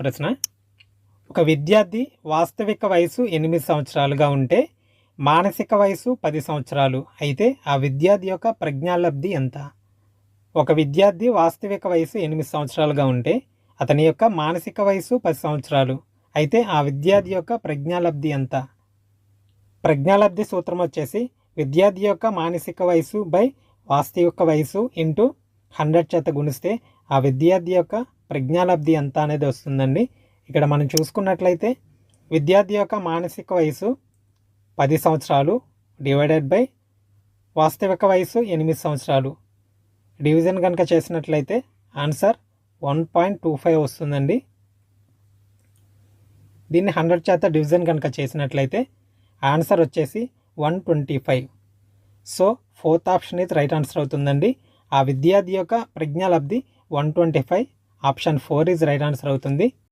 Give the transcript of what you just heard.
ప్రశ్న, ఒక విద్యార్థి వాస్తవిక వయసు 8 సంవత్సరాలుగా ఉంటే మానసిక వయసు 10 సంవత్సరాలు అయితే ఆ విద్యార్థి యొక్క ప్రజ్ఞాలబ్ధి ఎంత? ఒక విద్యార్థి వాస్తవిక వయసు 8 సంవత్సరాలుగా ఉంటే అతని యొక్క మానసిక వయసు 10 సంవత్సరాలు అయితే ఆ విద్యార్థి యొక్క ప్రజ్ఞాలబ్ధి ఎంత? ప్రజ్ఞాలబ్ధి సూత్రం వచ్చేసి విద్యార్థి యొక్క మానసిక వయసు బై వాస్తవిక వయసు ఇంటూ 100 చేత గుణిస్తే ఆ విద్యార్థి యొక్క ప్రజ్ఞాలబ్ధి ఎంత అనేది వస్తుందండి. ఇక్కడ మనం చూసుకున్నట్లయితే విద్యార్థి యొక్క మానసిక వయసు 10 సంవత్సరాలు డివైడెడ్ బై వాస్తవిక వయసు 8 సంవత్సరాలు డివిజన్ కనుక చేసినట్లయితే ఆన్సర్ 1.25 వస్తుందండి. దీన్ని 100 చేత డివిజన్ కనుక చేసినట్లయితే ఆన్సర్ వచ్చేసి 125. సో 4th ఆప్షన్ ఇది రైట్ ఆన్సర్ అవుతుందండి. ఆ విద్యార్థి యొక్క ప్రజ్ఞాలబ్ధి 125. ఆప్షన్ 4 ఈజ్ రైట్ ఆన్సర్ అవుతుంది.